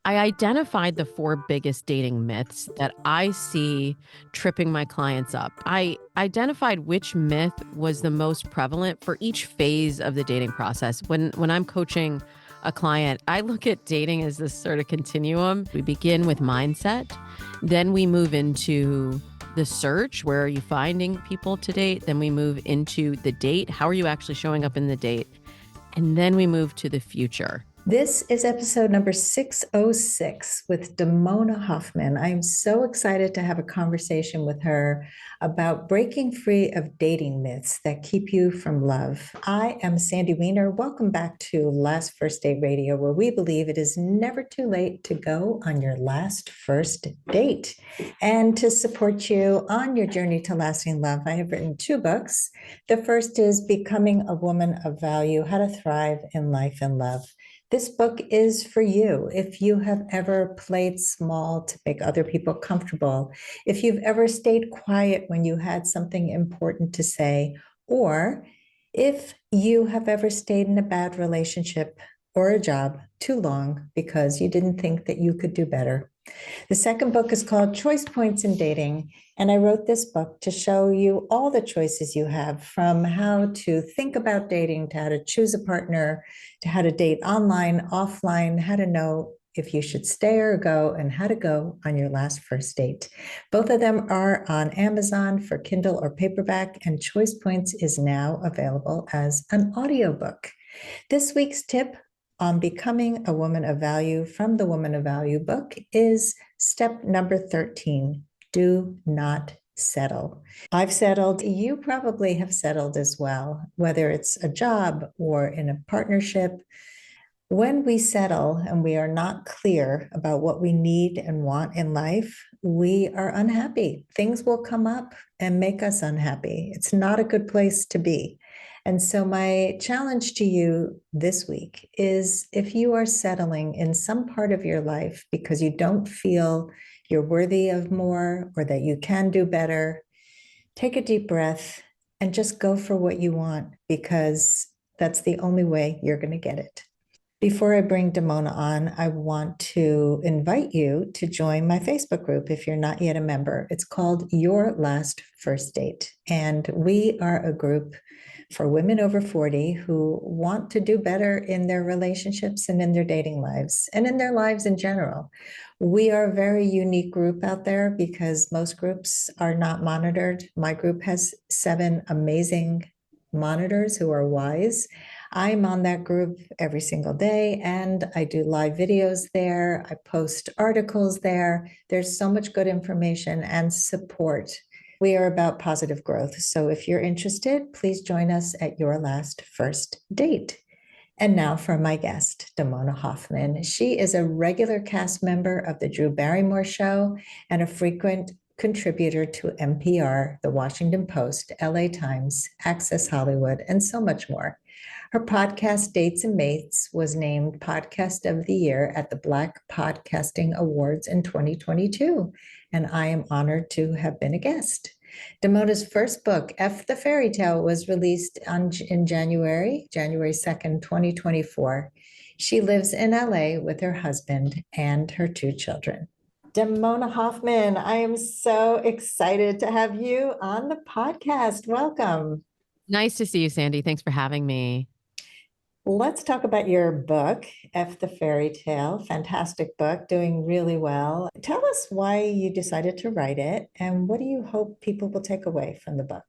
I identified the four biggest dating myths that I see tripping my clients up. I identified which myth was the most prevalent for each phase of the dating process. When I'm coaching a client, I look at dating as this sort of continuum. We begin with mindset, then we move into the search, where are you finding people to date? Then we move into the date. How are you actually showing up in the date? And then we move to the future. This is episode number 606 with Damona Hoffman. I'm so excited to have a conversation with her about breaking free of dating myths that keep you from love. I am Sandy Weiner. Welcome back to Last First Date Radio, where we believe it is never too late to go on your last first date. And to support you on your journey to lasting love, I have written two books. The first is Becoming a Woman of Value: How to Thrive in Life and Love. This book is for you. If you have ever played small to make other people comfortable, if you've ever stayed quiet when you had something important to say, or if you have ever stayed in a bad relationship or a job too long because you didn't think that you could do better. The second book is called Choice Points in Dating, and I wrote this book to show you all the choices you have, from how to think about dating, to how to choose a partner, to how to date online, offline, how to know if you should stay or go, and how to go on your last first date. Both of them are on Amazon for Kindle or paperback, and Choice Points is now available as an audiobook. This week's tip on becoming a woman of value from the Woman of Value book is step number 13. Do not settle. I've settled. You probably have settled as well, whether it's a job or in a partnership. When we settle and we are not clear about what we need and want in life, we are unhappy. Things will come up and make us unhappy. It's not a good place to be. And so, my challenge to you this week is, if you are settling in some part of your life because you don't feel you're worthy of more or that you can do better, take a deep breath and just go for what you want, because that's the only way you're going to get it. Before I bring Damona on, I want to invite you to join my Facebook group if you're not yet a member. It's called Your Last First Date. And we are a group for women over 40 who want to do better in their relationships and in their dating lives and in their lives in general. We are a very unique group out there because most groups are not monitored. My group has 7 amazing monitors who are wise. I'm on that group every single day, and I do live videos there. I post articles there. There's so much good information and support. We are about positive growth. So if you're interested, please join us at Your Last First Date. And now for my guest, Damona Hoffman. She is a regular cast member of the Drew Barrymore Show and a frequent contributor to NPR, The Washington Post, LA Times, Access Hollywood, and so much more. Her podcast, Dates and Mates, was named Podcast of the Year at the Black Podcasting Awards in 2022, and I am honored to have been a guest. Damona's first book, F the Fairy Tale, was released in January 2nd, 2024. She lives in LA with her husband and her 2 children. Damona Hoffman, I am so excited to have you on the podcast. Welcome. Nice to see you, Sandy. Thanks for having me. Let's talk about your book, F the Fairy Tale. Fantastic book, doing really well. Tell us why you decided to write it, and what do you hope people will take away from the book?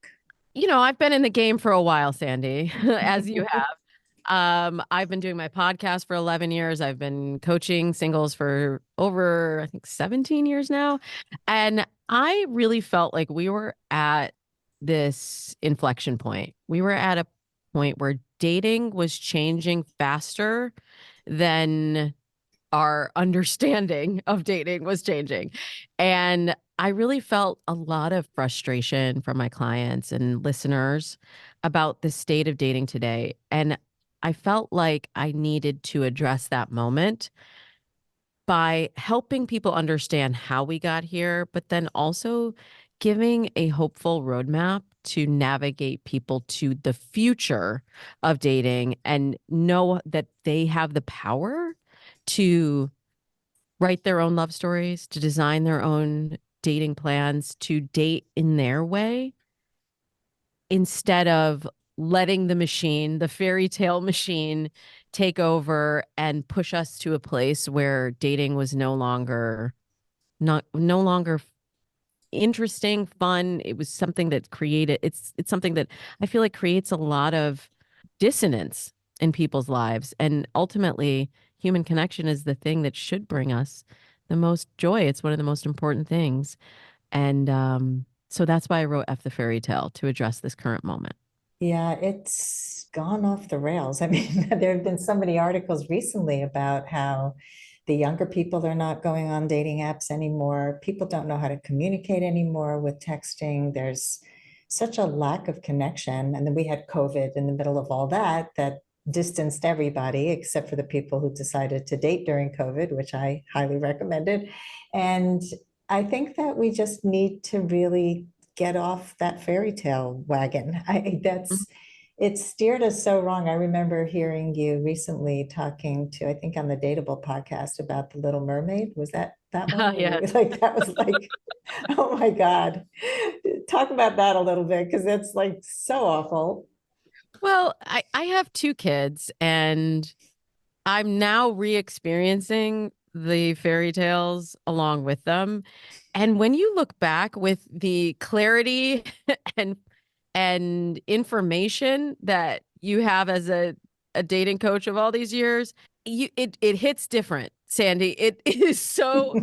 I've been in the game for a while, Sandy, as you have. I've been doing my podcast for 11 years. I've been coaching singles for over, I think, 17 years now. And I really felt like we were at this inflection point. We were at a point where dating was changing faster than our understanding of dating was changing. And I really felt a lot of frustration from my clients and listeners about the state of dating today. And I felt like I needed to address that moment by helping people understand how we got here, but then also giving a hopeful roadmap to navigate people to the future of dating and know that they have the power to write their own love stories, to design their own dating plans, to date in their way instead of letting the machine, the fairy tale machine, take over and push us to a place where dating was no longer interesting, fun. It was something that created it's something that I feel like creates a lot of dissonance in people's lives. And ultimately, human connection is the thing that should bring us the most joy. It's one of the most important things. And so that's why I wrote F the Fairy Tale, to address this current moment. Yeah, it's gone off the rails. I mean, there have been so many articles recently about how the younger people are not going on dating apps anymore. People don't know how to communicate anymore with texting. There's such a lack of connection. And then we had COVID in the middle of all that, that distanced everybody except for the people who decided to date during COVID, which I highly recommended. And I think that we just need to really get off that fairy tale wagon. Mhm. It steered us so wrong. I remember hearing you recently talking to, I think on the Dateable podcast about the Little Mermaid. Was that one where you Yes. like that was like, oh my God. Talk about that a little bit because that's like so awful. Well, I have two kids, and I'm now re-experiencing the fairy tales along with them. And when you look back with the clarity and information that you have as a dating coach of all these years, it hits different, Sandy. It is so,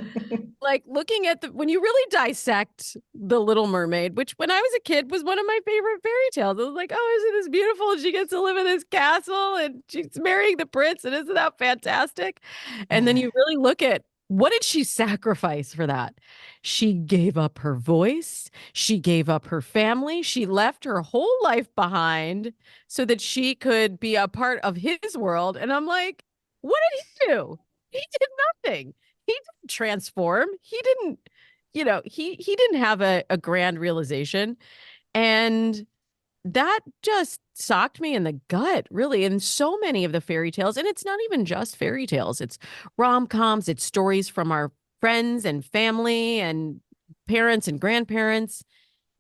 like, looking at the when you really dissect the Little Mermaid, which when I was a kid was one of my favorite fairy tales. I was like, oh, isn't this beautiful? And she gets to live in this castle and she's marrying the prince, and isn't that fantastic? And then you really look at, what did she sacrifice for that? She gave up her voice, she gave up her family, she left her whole life behind so that she could be a part of his world. And I'm like, what did he do? He did nothing. He didn't transform. He didn't, he didn't have a grand realization. And that just socked me in the gut, really. And so many of the fairy tales, and it's not even just fairy tales, it's rom-coms, it's stories from our friends and family and parents and grandparents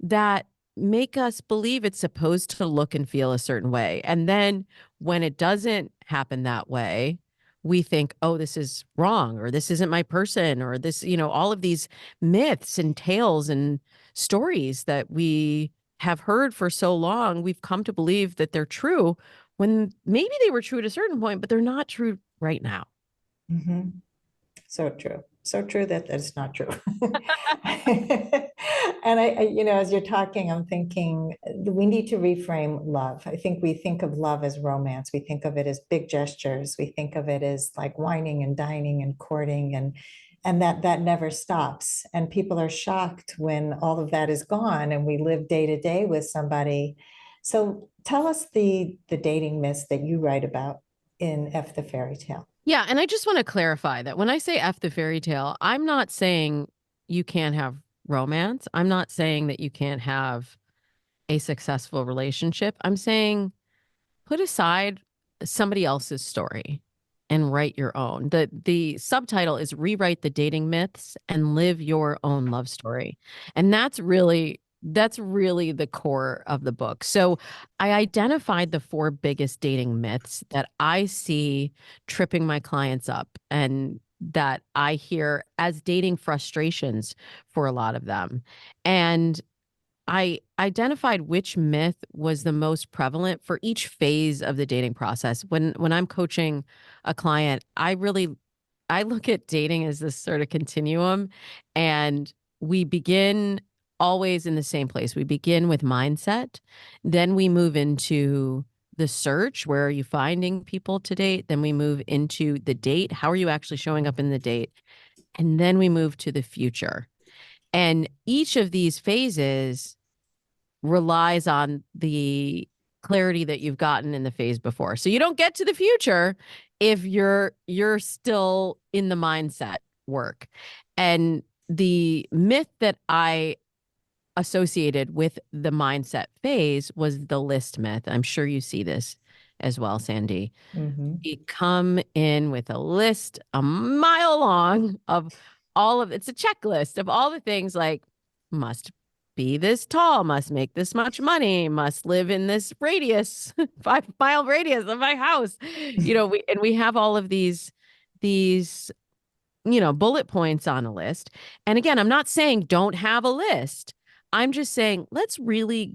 that make us believe it's supposed to look and feel a certain way. And then when it doesn't happen that way, we think, oh, this is wrong, or this isn't my person, or this, all of these myths and tales and stories that we have heard for so long, we've come to believe that they're true when maybe they were true at a certain point, but they're not true right now. Mhm. So true. So true that that's not true. And as you're talking, I'm thinking we need to reframe love. I think we think of love as romance. We think of it as big gestures. We think of it as like whining and dining and courting and that never stops. And people are shocked when all of that is gone and we live day to day with somebody. So tell us the dating myths that you write about in F the Fairy Tale. Yeah, and I just want to clarify that when I say F the fairy tale, I'm not saying you can't have romance. I'm not saying that you can't have a successful relationship. I'm saying put aside somebody else's story and write your own. The subtitle is Rewrite the Dating Myths and Live Your Own Love Story. And that's really the core of the book. So I identified the four biggest dating myths that I see tripping my clients up and that I hear as dating frustrations for a lot of them. And I identified which myth was the most prevalent for each phase of the dating process. When I'm coaching a client, I look at dating as this sort of continuum, and we begin always in the same place. We begin with mindset, then we move into the search, where are you finding people to date? Then we move into the date. How are you actually showing up in the date? And then we move to the future. And each of these phases relies on the clarity that you've gotten in the phase before. So you don't get to the future if you're still in the mindset work. And the myth that I associated with the mindset phase was the list myth. I'm sure you see this as well, Sandy. Mhm. We come in with a list a mile long of it's a checklist of all the things like must be this tall, must make this much money, must live in this radius, 5 mile radius of my house. We have all of these bullet points on a list. And again, I'm not saying don't have a list. I'm just saying let's really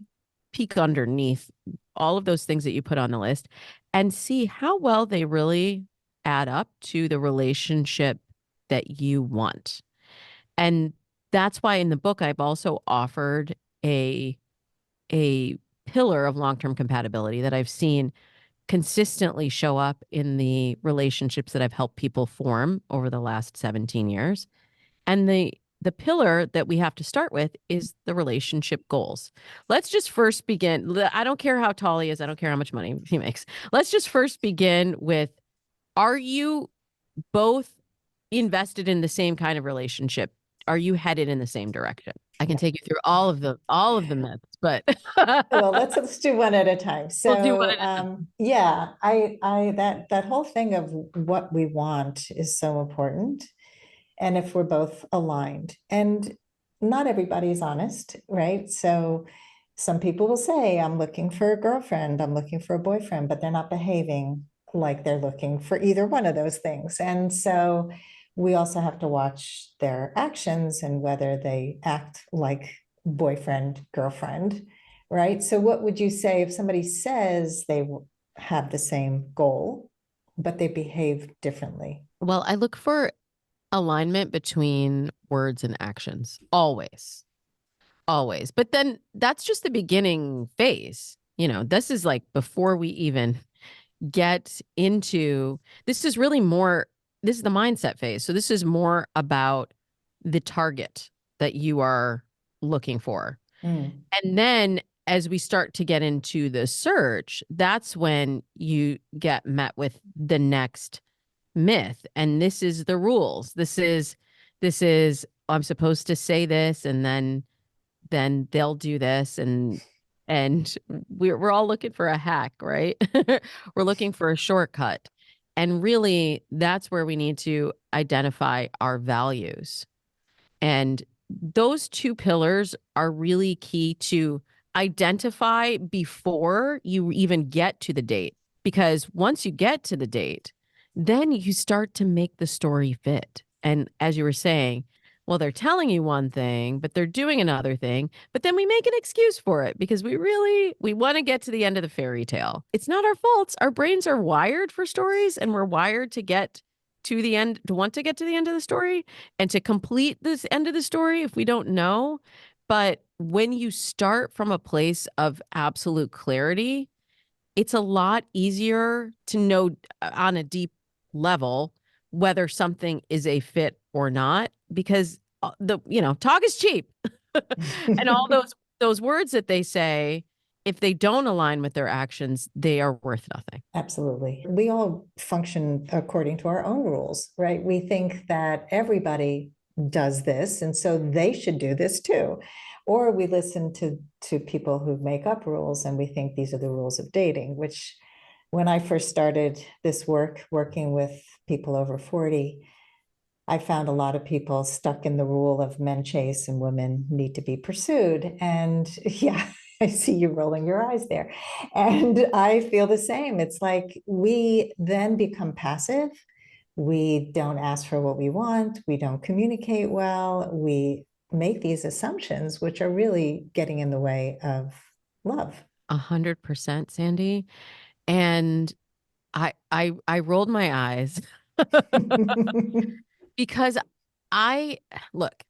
peek underneath all of those things that you put on the list and see how well they really add up to the relationship that you want. And that's why in the book I've also offered a a pillar of long-term compatibility that I've seen consistently show up in the relationships that I've helped people form over the last 17 years. And the pillar that we have to start with is the relationship goals. Let's just first begin. I don't care how tall he is. I don't care how much money he makes. Let's just first begin with, are you both invested in the same kind of relationship? Are you headed in the same direction? I can Yeah. take you through all of the myths, but Well, let's do one at a time. we'll do one So, at a time. yeah, that whole thing of what we want is so important, and if we're both aligned, and not everybody's honest, right? So, some people will say, "I'm looking for a girlfriend, I'm looking for a boyfriend," but they're not behaving like they're looking for either one of those things, and so we also have to watch their actions and whether they act like boyfriend, girlfriend, right? So what would you say if somebody says they have the same goal, but they behave differently? Well, I look for alignment between words and actions. Always. Always. But then that's just the beginning phase. This is like before we even get into this is really more this is the mindset phase. So this is more about the target that you are looking for. Mm. And then as we start to get into the search, that's when you get met with the next myth. And this is the rules. This is I'm supposed to say this, and then they'll do this, and we're all looking for a hack, right? We're looking for a shortcut. And really that's where we need to identify our values. And those two pillars are really key to identify before you even get to the date. Because once you get to the date, then you start to make the story fit. And as you were saying, well, they're telling you one thing, but they're doing another thing. But then we make an excuse for it because we want to get to the end of the fairy tale. It's not our fault. Our brains are wired for stories, and we're wired to get to the end, to want to get to the end of the story and to complete this end of the story if we don't know. But when you start from a place of absolute clarity, it's a lot easier to know on a deep level whether something is a fit or not, because talk is cheap. And all those words that they say, if they don't align with their actions, they are worth nothing. Absolutely. We all function according to our own rules, right? We think that everybody does this, and so they should do this too. Or we listen to people who make up rules and we think these are the rules of dating, which when I first started this work, working with people over 40, I found a lot of people stuck in the rule of men chase and women need to be pursued. And yeah, I see you rolling your eyes there. And I feel the same. It's like we then become passive. We don't ask for what we want. We don't communicate well. We make these assumptions, which are really getting in the way of love. 100%, Sandy. And I rolled my eyes because I look,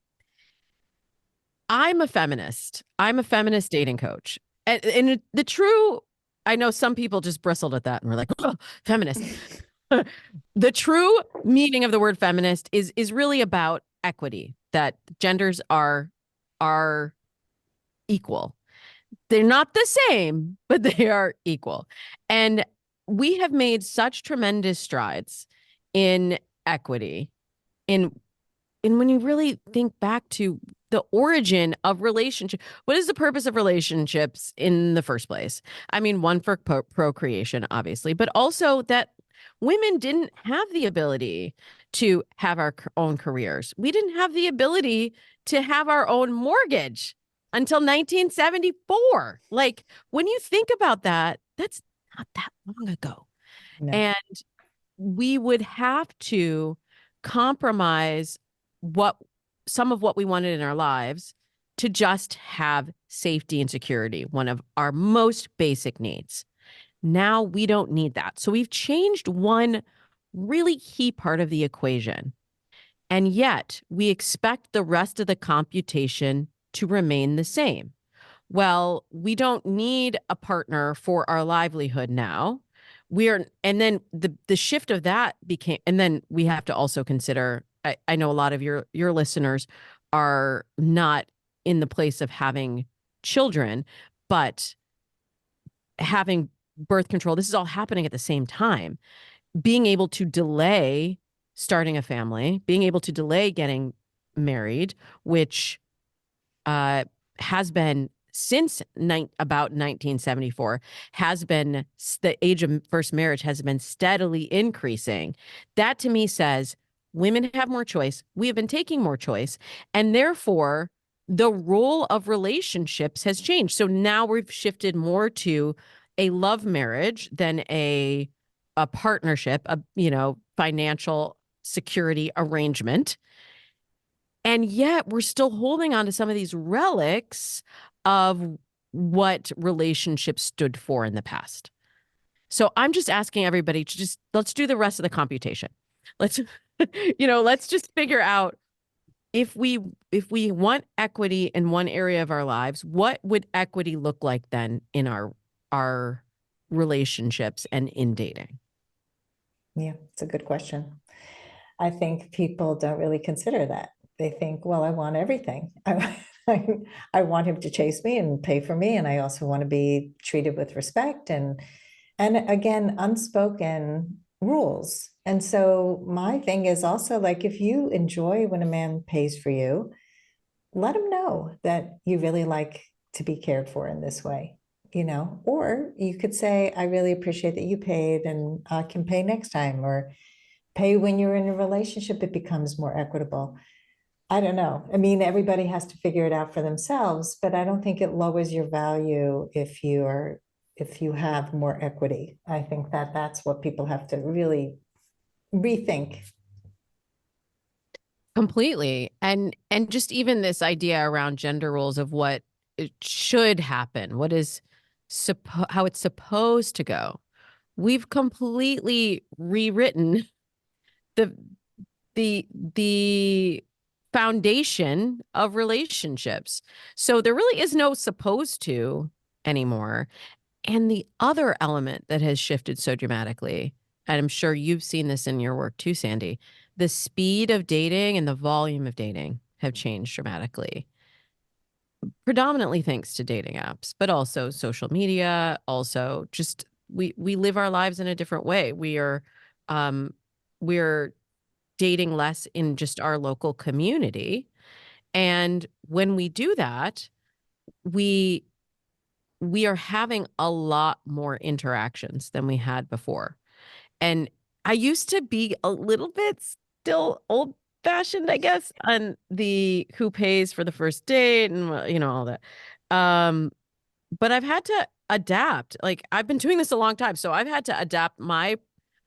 I'm a feminist. I'm a feminist dating coach. And the true, I know some people just bristled at that and were like, oh, feminist. The true meaning of the word feminist is really about equity, that genders are equal. They're not the same, but they are equal. And we have made such tremendous strides in equity in when you really think back to the origin of relationship. What is the purpose of relationships in the first place? I mean, one for procreation, obviously, but also that women didn't have the ability to have our own careers. We didn't have the ability to have our own mortgage until 1974. Like, when you think about that, that's not that long ago. No. And we would have to compromise what some of what we wanted in our lives to just have safety and security, one of our most basic needs. Now we don't need that. So we've changed one really key part of the equation. And yet we expect the rest of the computation to remain the same. Well, we don't need a partner for our livelihood now. And then the shift of that became, and then we have to also consider, I know a lot of your listeners are not in the place of having children, but having birth control, this is all happening at the same time. Being able to delay starting a family, being able to delay getting married, which has been since about 1974, has been the age of first marriage has been steadily increasing. That to me says women have more choice. We have been taking more choice. And therefore, the role of relationships has changed. So now we've shifted more to a love marriage than a partnership, a financial security arrangement. And yet we're still holding on to some of these relics of what relationships stood for in the past. So I'm just asking everybody to let's do the rest of the computation. Let's, let's just figure out if we want equity in one area of our lives, what would equity look like then in our relationships and in dating? Yeah, it's a good question. I think people don't really consider that. They think, well, I want everything. I want him to chase me and pay for me, and I also want to be treated with respect and again, unspoken rules. And so my thing is also like, if you enjoy when a man pays for you, let him know that you really like to be cared for in this way, or you could say, I really appreciate that you paid and I can pay next time, or pay when you're in a relationship, it becomes more equitable. I don't know. I mean, everybody has to figure it out for themselves, but I don't think it lowers your value if you have more equity. I think that that's what people have to really rethink. Completely. And just even this idea around gender roles of what it should happen, what is how it's supposed to go. We've completely rewritten the the foundation of relationships. So there really is no supposed to anymore. And the other element that has shifted so dramatically, and I'm sure you've seen this in your work too, Sandy, the speed of dating and the volume of dating have changed dramatically, predominantly thanks to dating apps, but also social media, also just we live our lives in a different way. Um we're dating less in just our local community. And when we do that, we we are having a lot more interactions than we had before. And I used to be a little bit still old fashioned, I guess, on the who pays for the first date and all that. Um, but I've had to adapt. Like, I've been doing this a long time, so I've had to adapt my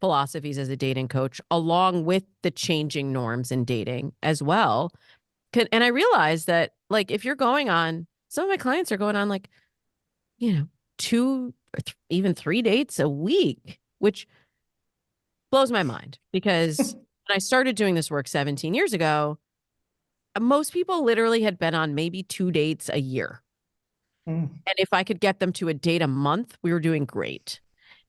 philosophies as a dating coach along with the changing norms in dating as well. And I realized that, like, if you're going on, some of my clients are going on like, you know, two or even three dates a week, which blows my mind because when I started doing this work 17 years ago, most people literally had been on maybe two dates a year. Mm. And if I could get them to a date a month, we were doing great.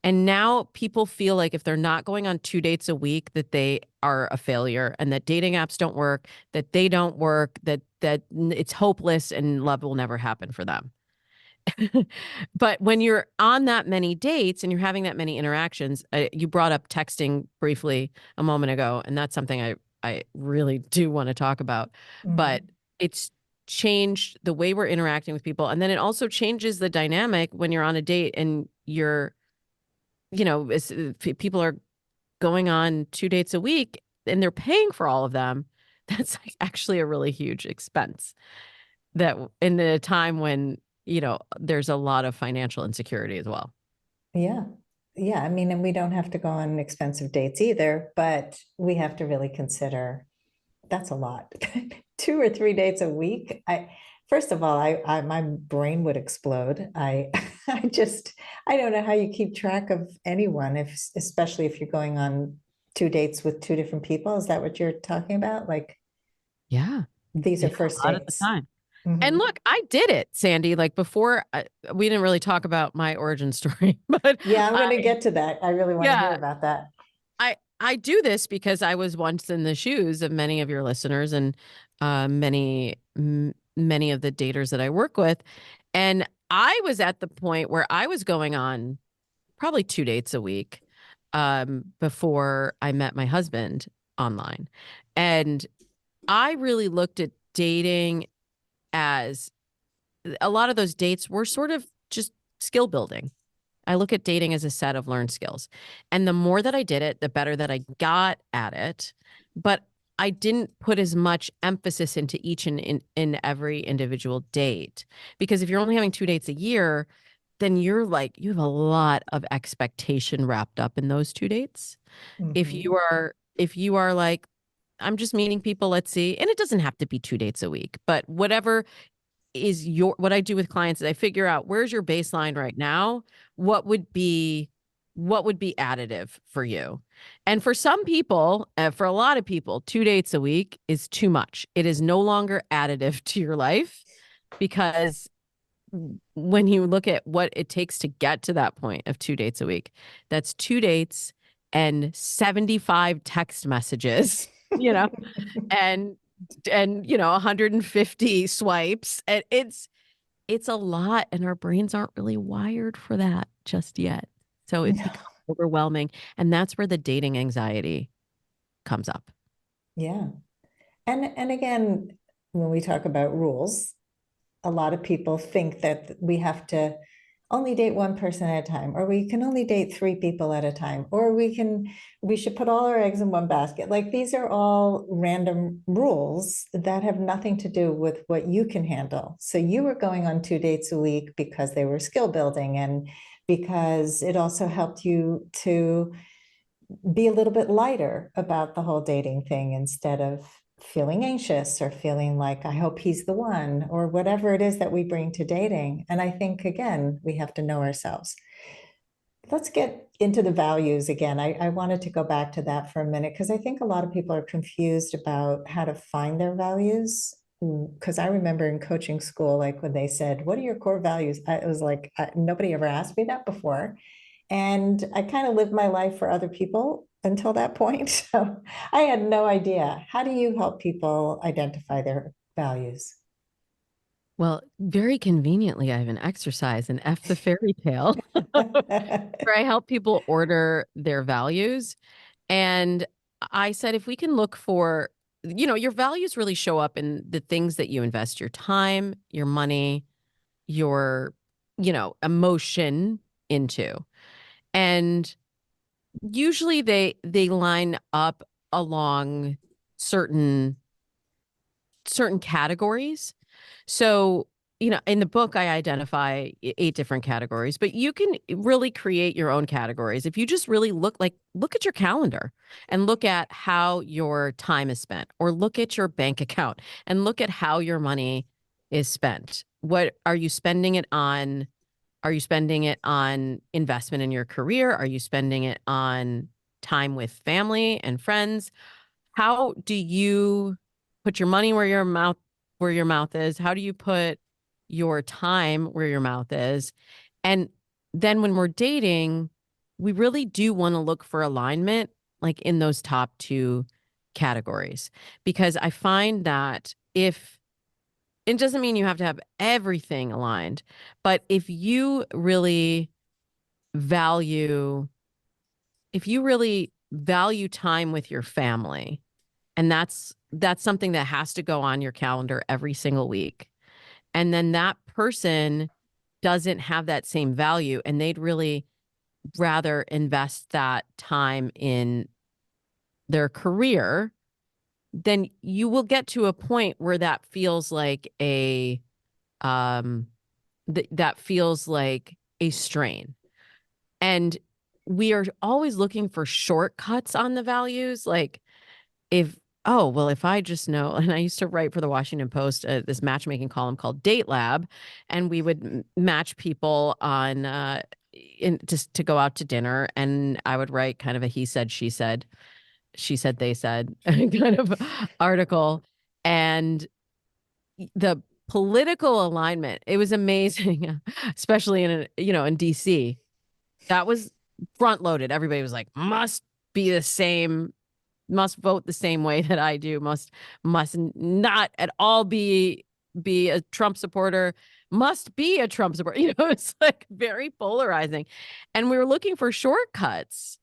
And now people feel like if they're not going on two dates a week, that they are a failure and that dating apps don't work, that they don't work, that it's hopeless and love will never happen for them. But when you're on that many dates and you're having that many interactions, you brought up texting briefly a moment ago, and that's something I really do want to talk about. But Mm. it's changed the way we're interacting with people. And then it also changes the dynamic when you're on a date and you're, people are going on 2 dates a week and they're paying for all of them. That's actually a really huge expense that in a time when, there's a lot of financial insecurity as well. Yeah. Yeah. I mean, and we don't have to go on expensive dates either, but we have to really consider that's a lot. 2 or 3 dates a week. First of all, my brain would explode. I don't know how you keep track of anyone, especially if you're going on 2 dates with two different people. Is that what you're talking about? Like Yeah. these Yeah, are first a lot at the dates. time. And Mhm. look, I did it, Sandy. Like before, we didn't really talk about my origin story, but Yeah, I'm going to I, get to that. I really want to hear yeah, about that. I do this because I was once in the shoes of many of your listeners and many of the daters that I work with, and I was at the point where I was going on probably 2 dates a week before I met my husband online, and I really looked at dating as a lot of those dates were sort of just skill building. I look at dating as a set of learned skills. And the more that I did it, the better that I got at it. But I didn't put as much emphasis into each and in every individual date. Because if you're only having 2 dates a year, then you have a lot of expectation wrapped up in those 2 dates. Mhm. If you are like, I'm just meeting people, let's see. And it doesn't have to be 2 dates a week, but whatever is what I do with clients is I figure out where's your baseline right now, what would be additive for you. And for some people, for a lot of people, 2 dates a week is too much. It is no longer additive to your life because when you look at what it takes to get to that point of 2 dates a week, that's 2 dates and 75 text messages, you know, and 150 swipes, and it's a lot, and our brains aren't really wired for that just yet, so it No. becomes overwhelming, and that's where the dating anxiety comes up. Yeah. And again, when we talk about rules, a lot of people think that we have to only date one person at a time, or we can only date three people at a time, or we should put all our eggs in one basket. Like these are all random rules that have nothing to do with what you can handle. So you were going on 2 dates a week because they were skill building and because it also helped you to be a little bit lighter about the whole dating thing instead of feeling anxious or feeling like I hope he's the one or whatever it is that we bring to dating. And I think, again, we have to know ourselves. Let's get into the values again. I wanted to go back to that for a minute because I think a lot of people are confused about how to find their values. Because I remember in coaching school, like when they said, "What are your core values?" It was like nobody ever asked me that before. And I kind of lived my life for other people until that point. So I had no idea. How do you help people identify their values? Well, very conveniently, I have an exercise in F the Fairy Tale where I help people order their values. And I said, if we can look for, your values really show up in the things that you invest your time, your money, your, emotion into. And usually they line up along certain categories. So, in the book, I identify 8 different categories, but you can really create your own categories. If you just really look at your calendar and look at how your time is spent, or look at your bank account and look at how your money is spent. What are you spending it on? Are you spending it on investment in your career? Are you spending it on time with family and friends? How do you put your money where your mouth is? How do you put your time where your mouth is? And then when we're dating, we really do want to look for alignment like in those top two categories, because I find that if it doesn't mean you have to have everything aligned, but value if you really value time with your family, And that's something that has to go on your calendar every single week. And then that person doesn't have that same value, and they'd really rather invest that time in their career, then you will get to a point where that feels like um that feels like a strain. And we are always looking for shortcuts on the values. Like, if, oh, well, if I just know, and I used to write for the Washington Post, this matchmaking column called Date Lab, and we would match people on, just to go out to dinner. And I would write kind of a he said, she said, they said kind of article. And the political alignment, it was amazing, especially in DC. That was front loaded. Everybody was like, must be the same, must vote the same way that I do, must not at all be a Trump supporter, must be a Trump supporter. It's like very polarizing. And we were looking for shortcuts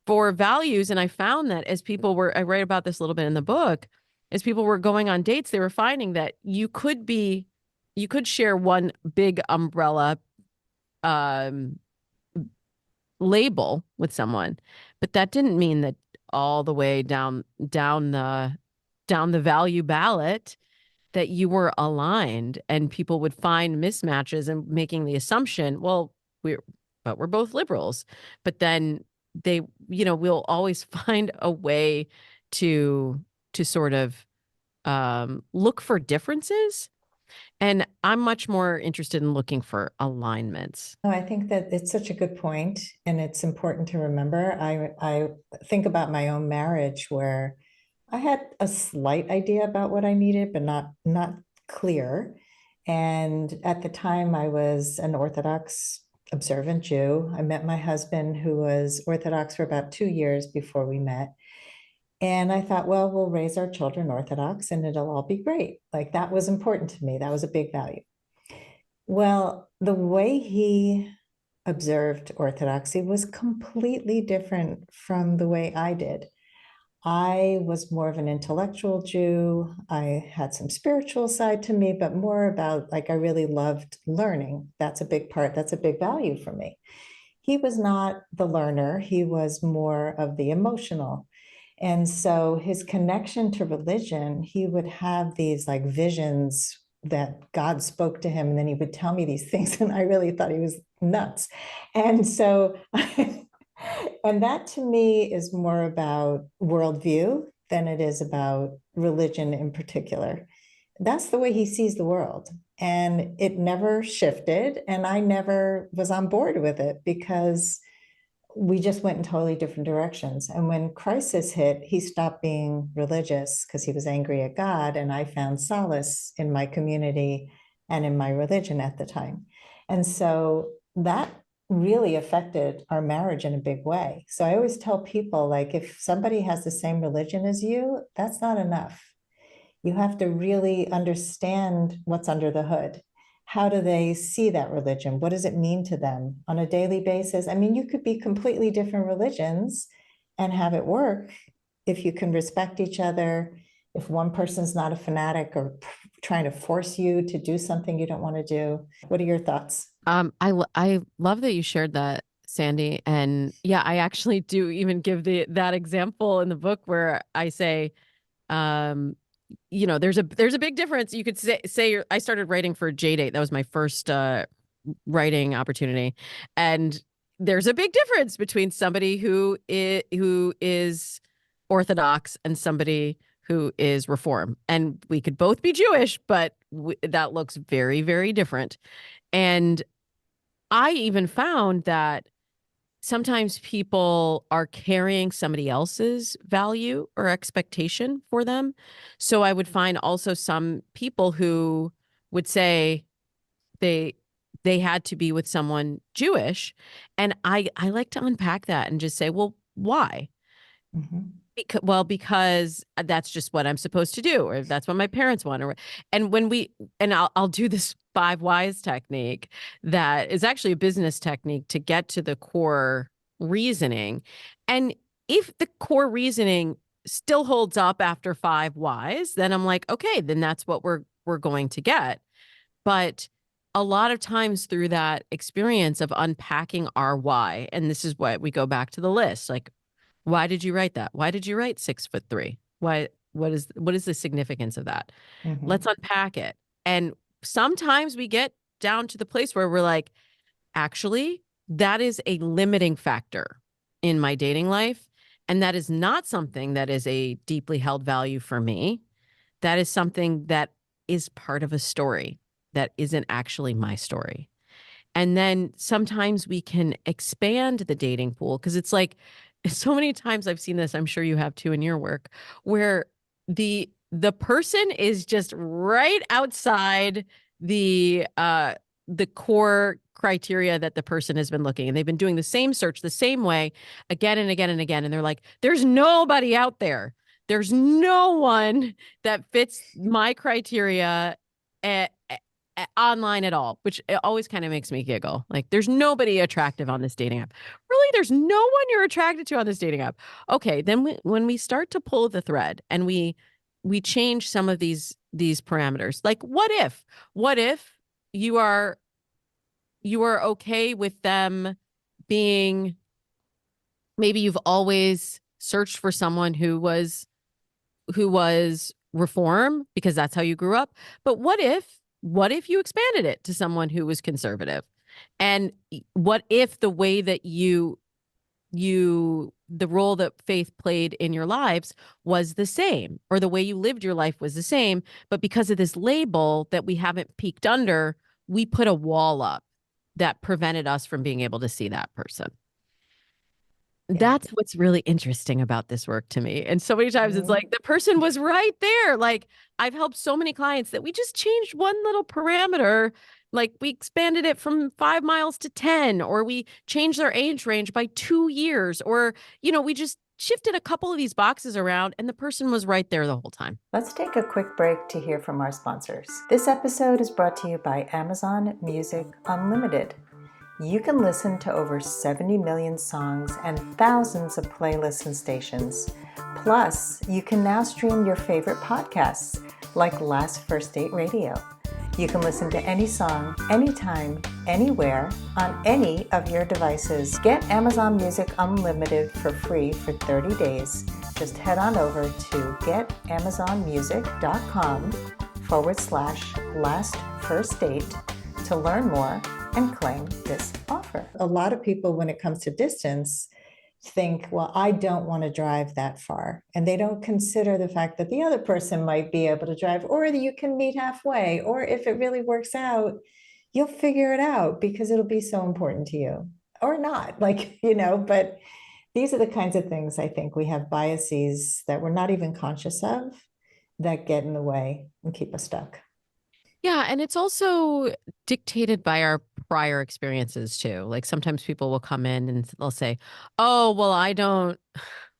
for values. And I found that I write about this a little bit in the book, as people were going on dates, they were finding that you could share one big umbrella um label with someone, but that didn't mean that all the way down the value ballot that you were aligned. And people would find mismatches and making the assumption, well, we're both liberals. But then they, we'll always find a way to sort of look for differences. And I'm much more interested in looking for alignments. No, I think that it's such a good point, and it's important to remember. I think about my own marriage where I had a slight idea about what I needed, but not clear. And at the time, I was an Orthodox observant Jew. I met my husband, who was Orthodox, for about 2 years before we met. And I thought, well, we'll raise our children Orthodox and it'll all be great. Like, that was important to me. That was a big value. Well, the way he observed Orthodoxy was completely different from the way I did. I was more of an intellectual Jew. I had some spiritual side to me, but more about, like, I really loved learning. That's a big part, that's a big value for me. He was not the learner, he was more of the emotional. And so his connection to religion, he would have these like visions that God spoke to him, and then he would tell me these things, and I really thought he was nuts. And so, and that to me is more about worldview than it is about religion in particular. That's the way he sees the world. And it never shifted. And I never was on board with it because we just went in totally different directions. And when crisis hit, he stopped being religious because he was angry at God. And I found solace in my community and in my religion at the time. And so that really affected our marriage in a big way. So I always tell people, like, if somebody has the same religion as you, that's not enough. You have to really understand what's under the hood. How do they see that religion? What does it mean to them on a daily basis? I mean, you could be completely different religions and have it work if you can respect each other, if one person's not a fanatic or trying to force you to do something you don't want to do. What are your thoughts? I love that you shared that, Sandy. And yeah, I actually do even give that example in the book where I say, um, there's a big difference. You could say I started writing for JDate. That was my first writing opportunity, and there's a big difference between somebody who is Orthodox and somebody who is Reform. And we could both be Jewish, but that looks very, very different. And I even found that sometimes people are carrying somebody else's value or expectation for them. So I would find also some people who would say they they had to be with someone Jewish. And I like to unpack that and just say, well, why? Mhm. Because that's just what I'm supposed to do, or that's what my parents want. And I'll do this 5 whys technique that is actually a business technique to get to the core reasoning. And if the core reasoning still holds up after 5 whys, then I'm like, okay, then that's what we're going to get. But a lot of times through that experience of unpacking our why, and this is what we go back to the list, like, why did you write that? Why did you write 6'3"? Why, what is the significance of that? Let's Mhm. unpack it. And sometimes we get down to the place where we're like, actually, that is a limiting factor in my dating life. And that is not something that is a deeply held value for me. That is something that is part of a story that isn't actually my story. And then sometimes we can expand the dating pool because it's like so many times I've seen this, I'm sure you have too in your work, where the person is just right outside the core criteria that the person has been looking, and they've been doing the same search the same way again and again and again, and they're like, there's nobody out there. There's no one that fits my criteria online at all, which it always kind of makes me giggle. Like, there's nobody attractive on this dating app. Really, there's no one you're attracted to on this dating app. Okay, then when we start to pull the thread and we change some of these parameters, like what if you are okay with them being, maybe you've always searched for someone who was reform because that's how you grew up. But what if you expanded it to someone who was conservative? And what if the way that the role that faith played in your lives was the same, or the way you lived your life was the same, but because of this label that we haven't peeked under, we put a wall up that prevented us from being able to see that person. Yeah. That's what's really interesting about this work to me. And so many times it's Mhm. like the person was right there. Like, I've helped so many clients that we just changed one little parameter. Like, we expanded it from 5 miles to 10, or we changed their age range by 2 years, or, we just shifted a couple of these boxes around and the person was right there the whole time. Let's take a quick break to hear from our sponsors. This episode is brought to you by Amazon Music Unlimited. You can listen to over 70 million songs and thousands of playlists and stations. Plus, you can now stream your favorite podcasts like Last First Date Radio. You can listen to any song, anytime, anywhere, on any of your devices. Get Amazon Music Unlimited for free for 30 days. Just head on over to getamazonmusic.com/last first date to learn more and claim this offer. A lot of people, when it comes to distance, think, well, I don't want to drive that far. And they don't consider the fact that the other person might be able to drive, or that you can meet halfway, or if it really works out, you'll figure it out because it'll be so important to you, or not, like, but these are the kinds of things I think we have biases that we're not even conscious of that get in the way and keep us stuck. Yeah, and it's also dictated by our prior experiences too. Like, sometimes people will come in and they'll say, "Oh, well, I don't."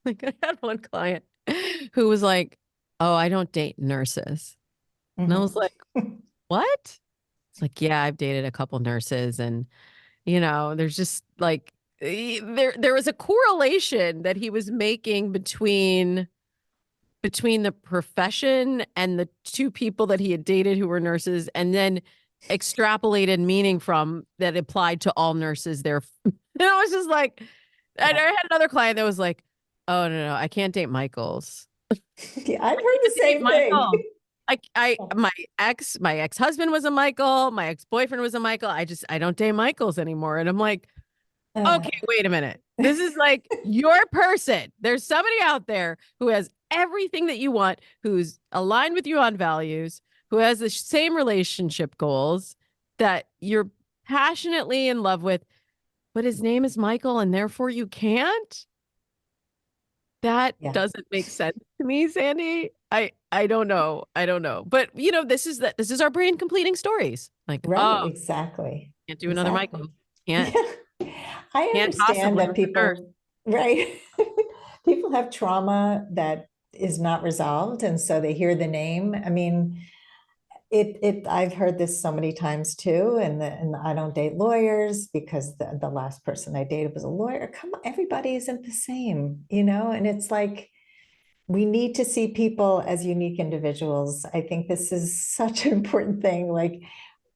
Like, I had one client who was like, "Oh, I don't date nurses." And I was Mhm. like, "What?" It's like, "Yeah, I've dated a couple nurses, and there's just like there was a correlation that he was making between the profession and the two people that he had dated who were nurses, and then extrapolated meaning from that applied to all nurses there." And I was just like, and I Yeah. had another client that was like, "Oh, no, no, I can't date Michaels. Yeah, I've I heard the can't date same thing. Michael. My ex-husband was a Michael, my ex-boyfriend was a Michael. I don't date Michaels anymore." And I'm like, Uh, okay, wait a minute. This is like your person. There's somebody out there who has everything that you want, who's aligned with you on values, who has the same relationship goals that you're passionately in love with, but his name is Michael and therefore you can't? That yeah, doesn't make sense to me, Sandy. I don't know. I don't know. But this is our brain completing stories. Like, right, oh, exactly. can't do another Michael. Exactly. Can't Yeah. I can't toss him understand when that it's a nurse. people, right? People have trauma that is not resolved, and so they hear the name. I mean, I've heard this so many times too, and I don't date lawyers because the last person I dated was a lawyer. Come on, everybody isn't the same, and it's like We need to see people as unique individuals. I think this is such an important thing. Like,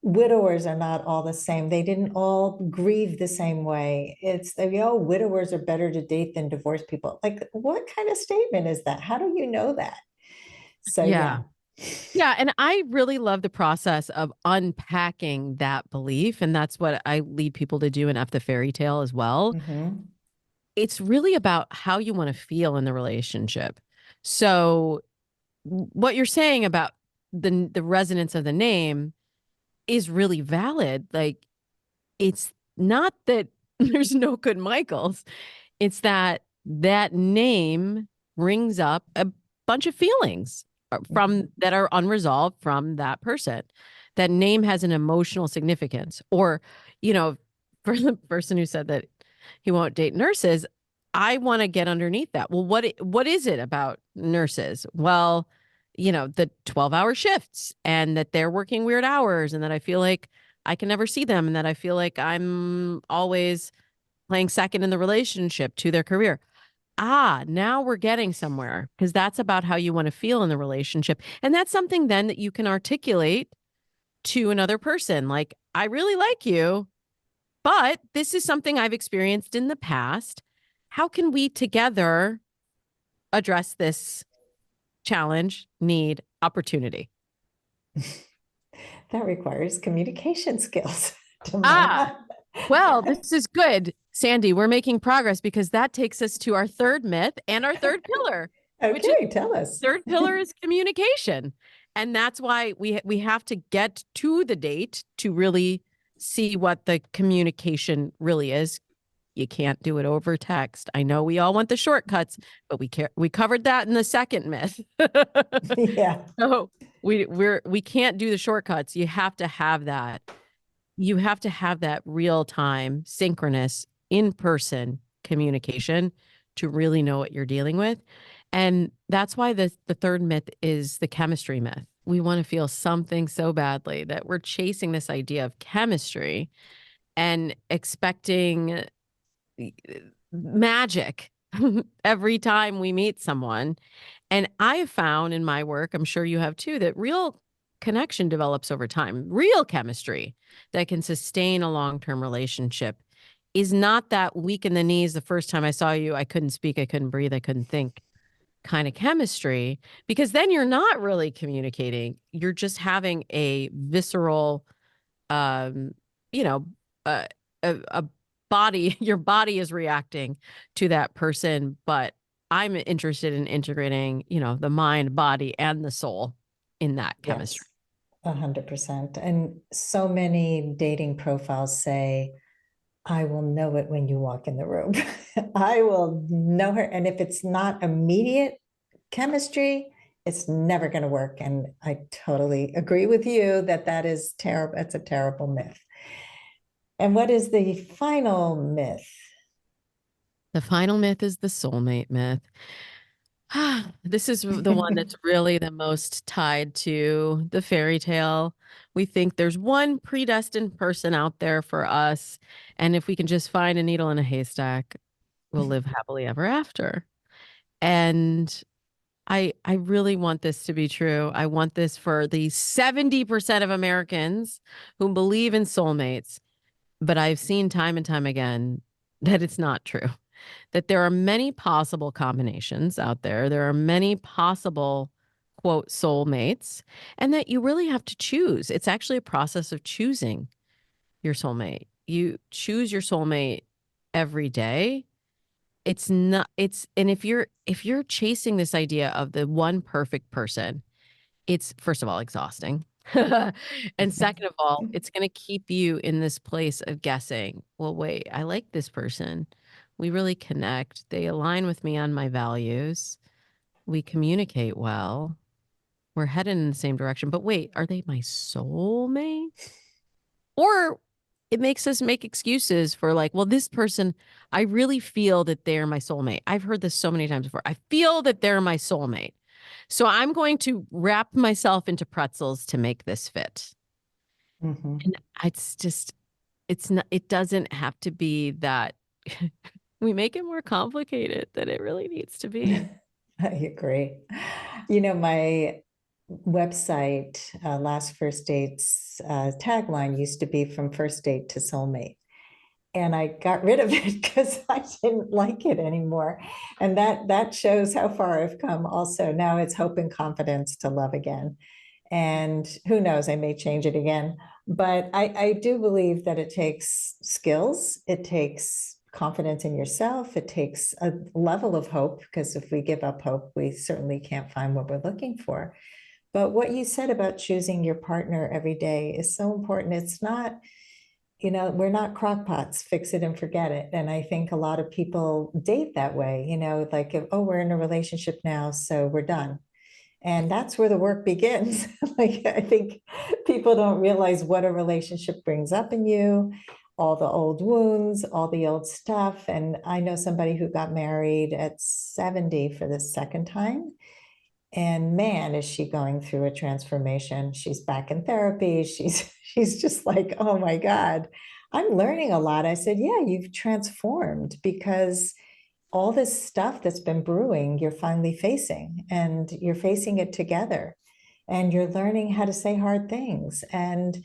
widowers are not all the same. They didn't all grieve the same way. It's the, widowers are better to date than divorced people. Like, what kind of statement is that? How do you know that? So, Yeah. yeah. Yeah. And I really love the process of unpacking that belief. And that's what I lead people to do in F the Fairy Tale as well. Mhm. It's really about how you want to feel in the relationship. So what you're saying about the resonance of the name is really valid. Like, it's not that there's no good Michaels. It's that that name brings up a bunch of feelings from Mhm. that are unresolved from that person. That name has an emotional significance. Or, you know, for the person who said that he won't date nurses, I want to get underneath that. Well, what is it about nurses? Well, the 12-hour shifts and that they're working weird hours and that I feel like I can never see them and that I feel like I'm always playing second in the relationship to their career. Now we're getting somewhere because that's about how you want to feel in the relationship. And that's something then that you can articulate to another person. Like, I really like you, but this is something I've experienced in the past. How can we together address this challenge, need, opportunity? That requires communication skills, Ah, Damona. well, this is good, Sandy. We're making progress because that takes us to our third myth and our third pillar, which is Okay, tell us. third pillar is communication. And that's why we have to get to the date to really see what the communication really is. You can't do it over text. I know we all want the shortcuts, but we covered that in the second myth. Yeah. So we can't do the shortcuts. You have to have that real time, synchronous, in person communication to really know what you're dealing with. And that's why the third myth is the chemistry myth. We want to feel something so badly that we're chasing this idea of chemistry and expecting magic every time we meet someone. And I have found in my work, I'm sure you have too, that real connection develops over time. Real chemistry that can sustain a long-term relationship is not that weak in the knees. The first time I saw you, I couldn't speak, I couldn't breathe, I couldn't think kind of chemistry, because then you're not really communicating. You're just having a visceral, um, you know, uh, a body, your body is reacting to that person. But I'm interested in integrating, the mind, body, and the soul in that chemistry. Yes, 100%. And so many dating profiles say, I will know it when you walk in the room. I will know her. And if it's not immediate chemistry, it's never going to work. And I totally agree with you that that is terrible. It's a terrible myth. And what is the final myth? The final myth is the soulmate myth. This is the one that's really the most tied to the fairy tale. We think there's one predestined person out there for us. And if we can just find a needle in a haystack, we'll live happily ever after. And I really want this to be true. I want this for the 70% of Americans who believe in soulmates. But I've seen time and time again that it's not true, that there are many possible combinations out there. There are many possible, quote, soulmates, and that you really have to choose. It's actually a process of choosing your soulmate. You choose your soulmate every day. It's not, it's, and if you're chasing this idea of the one perfect person, it's first of all exhausting. And second of all, it's going to keep you in this place of guessing. Well, wait, I like this person. We really connect. They align with me on my values. We communicate well. We're headed in the same direction. But wait, are they my soulmate? Or it makes us make excuses for like, well, this person, I really feel that they're my soulmate. I've heard this so many times before. I feel that they're my soulmate. So I'm going to wrap myself into pretzels to make this fit. Mhm. And it's just, it's not, it doesn't have to be that we make it more complicated than it really needs to be. I agree. My website, Last First Dates, tagline used to be from first date to soulmate. And I got rid of it because I didn't like it anymore. And that shows how far I've come also. Now it's hope and confidence to love again. And who knows, I may change it again. But I do believe that it takes skills, it takes confidence in yourself, it takes a level of hope, because if we give up hope, we certainly can't find what we're looking for. But what you said about choosing your partner every day is so important. It's not, we're not crockpots, fix it and forget it. And I think a lot of people date that way, like, oh, we're in a relationship now, so we're done. And that's where the work begins. Like, I think people don't realize what a relationship brings up in you, all the old wounds, all the old stuff. And I know somebody who got married at 70 for the second time. And man, is she going through a transformation. She's back in therapy. She's just like, oh my God, I'm learning a lot. I said, yeah, you've transformed because all this stuff that's been brewing, you're finally facing, and you're facing it together. And you're learning how to say hard things and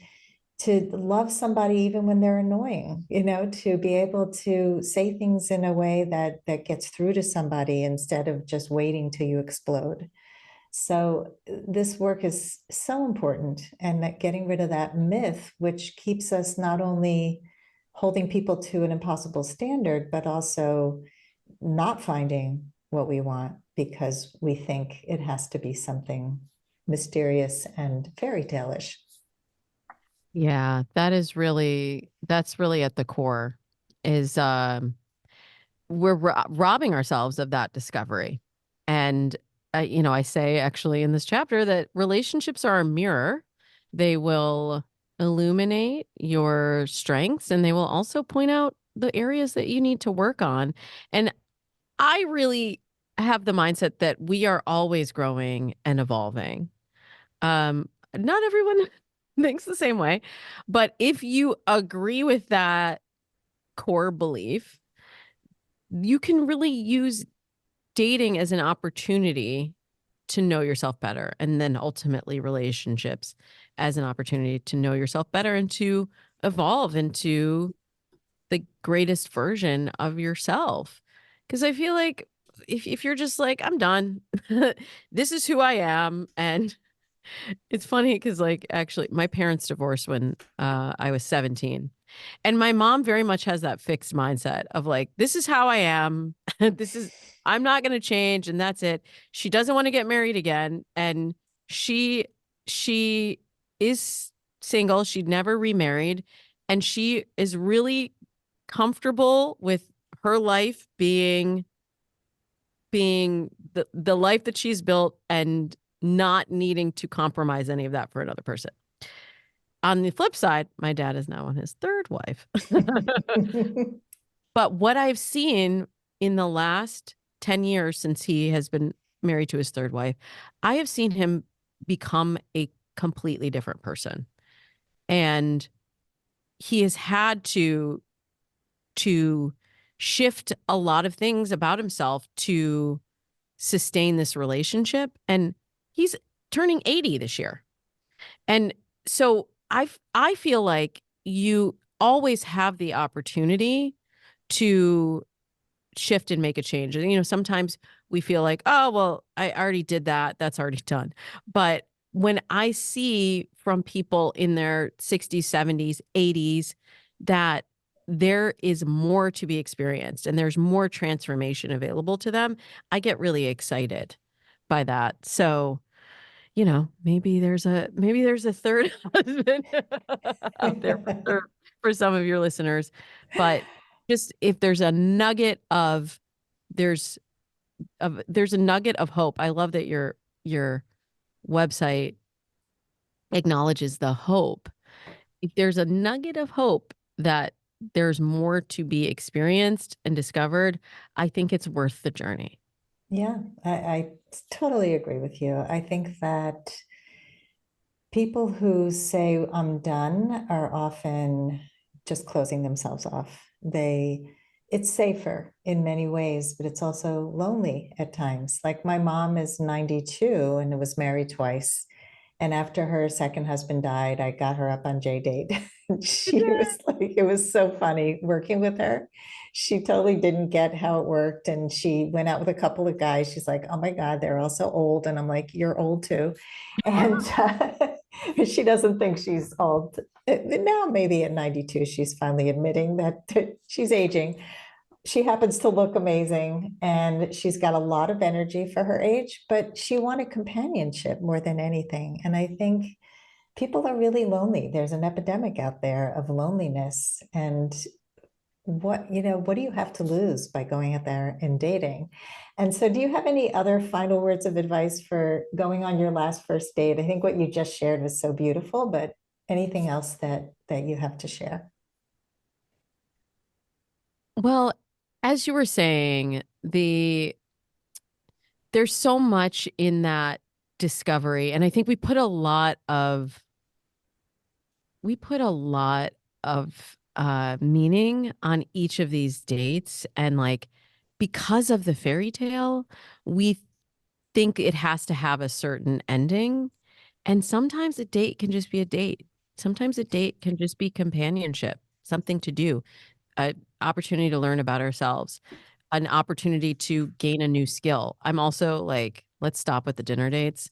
to love somebody even when they're annoying, to be able to say things in a way that gets through to somebody instead of just waiting till you explode. So this work is so important, and that getting rid of that myth, which keeps us not only holding people to an impossible standard, but also not finding what we want because we think it has to be something mysterious and fairy tale-ish. Yeah, that's really at the core is we're robbing ourselves of that discovery. And I say actually in this chapter that relationships are a mirror. They will illuminate your strengths and they will also point out the areas that you need to work on. And I really have the mindset that we are always growing and evolving. Not everyone thinks the same way, but if you agree with that core belief, you can really use dating as an opportunity to know yourself better, and then ultimately relationships as an opportunity to know yourself better and to evolve into the greatest version of yourself. Because I feel like if you're just like, I'm done, this is who I am. And it's funny because, like, actually, my parents divorced when I was 17. And my mom very much has that fixed mindset of like, this is how I am. I'm not going to change. And that's it. She doesn't want to get married again. And she, she is single. She'd never remarried. And she is really comfortable with her life being the life that she's built and not needing to compromise any of that for another person. On the flip side, my dad is now on his third wife. But what I've seen in the last 10 years since he has been married to his third wife, I have seen him become a completely different person. And he has had to shift a lot of things about himself to sustain this relationship. And he's turning 80 this year. And so I feel like you always have the opportunity to shift and make a change. And sometimes we feel like, oh, well, I already did that. That's already done. But when I see from people in their 60s, 70s, 80s that there is more to be experienced and there's more transformation available to them, I get really excited by that. So maybe there's a third husband out there for some of your listeners. But just if there's there's a nugget of hope. I love that your website acknowledges the hope. If there's a nugget of hope that there's more to be experienced and discovered, I think it's worth the journey. Yeah, I totally agree with you. I think that people who say I'm done are often just closing themselves off. They it's safer in many ways, but it's also lonely at times. Like my mom is 92 and was married twice. And after her second husband died, I got her up on J Date. She was like, it was so funny working with her. She totally didn't get how it worked. And she went out with a couple of guys. She's like, oh my God, they're all so old. And I'm like, you're old too. And she doesn't think she's old. Now, maybe at 92, she's finally admitting that she's aging. She happens to look amazing and she's got a lot of energy for her age, but she wanted companionship more than anything. And I think people are really lonely. There's an epidemic out there of loneliness. And what do you have to lose by going out there and dating? And so do you have any other final words of advice for going on your last first date? I think what you just shared was so beautiful, but anything else that you have to share? Well, as you were saying, there's so much in that discovery, and I think we put a lot of meaning on each of these dates, and like because of the fairy tale, we think it has to have a certain ending, and sometimes a date can just be a date. Sometimes a date can just be companionship, something to do, an opportunity to learn about ourselves, an opportunity to gain a new skill. I'm also like, let's stop with the dinner dates.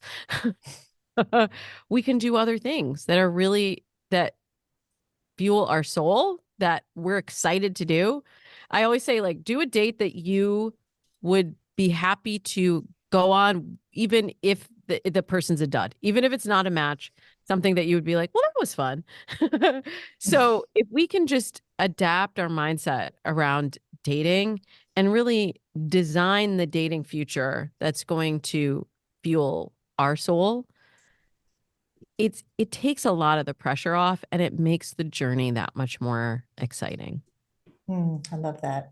We can do other things that are really that fuel our soul that we're excited to do. I always say, like, do a date that you would be happy to go on, even if the person's a dud, even if it's not a match, something that you would be like, well, that was fun. So if we can just adapt our mindset around dating and really design the dating future that's going to fuel our soul, it takes a lot of the pressure off and it makes the journey that much more exciting. I love that.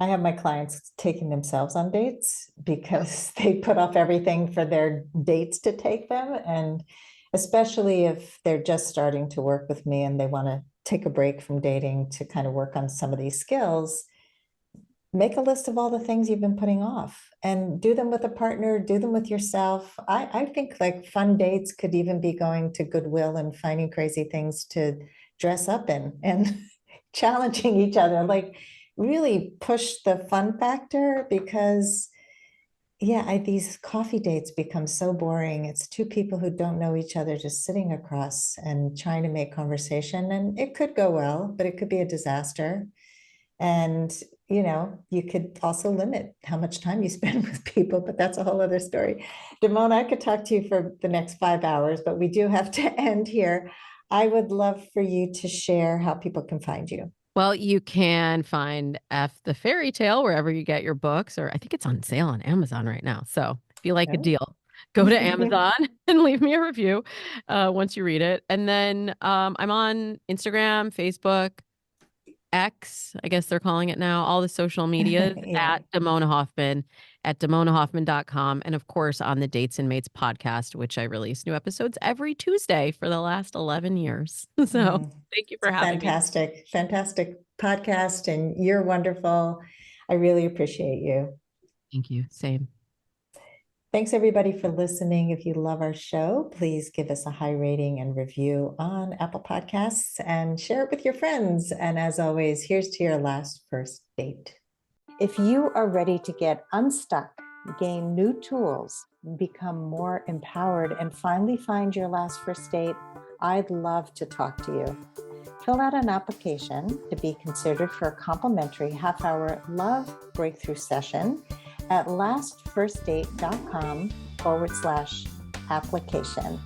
I have my clients taking themselves on dates because they put off everything for their dates to take them. And especially if they're just starting to work with me and they want to take a break from dating to kind of work on some of these skills, make a list of all the things you've been putting off and do them with a partner, do them with yourself. I think like fun dates could even be going to Goodwill and finding crazy things to dress up in and challenging each other. Like really push the fun factor because these coffee dates become so boring. It's two people who don't know each other just sitting across and trying to make conversation. And it could go well, but it could be a disaster. And, you could also limit how much time you spend with people, but that's a whole other story. Damona, I could talk to you for the next 5 hours, but we do have to end here. I would love for you to share how people can find you. Well, you can find F the Fairy Tale wherever you get your books, or I think it's on sale on Amazon right now. So if you like a Oh. deal, go to Amazon and leave me a review once you read it. And then I'm on Instagram, Facebook, X, I guess they're calling it now, all the social medias Yeah. at Damona Hoffman, at damonahoffman.com. And of course, on the Dates and Mates podcast, which I release new episodes every Tuesday for the last 11 years. So thank you It's for a having me. fantastic podcast, and you're wonderful. I really appreciate you. Thank you. Same. Thanks everybody for listening. If you love our show, please give us a high rating and review on Apple Podcasts and share it with your friends. And as always, here's to your last first date. If you are ready to get unstuck, gain new tools, become more empowered, and finally find your last first date, I'd love to talk to you. Fill out an application to be considered for a complimentary half-hour love breakthrough session at lastfirstdate.com/application.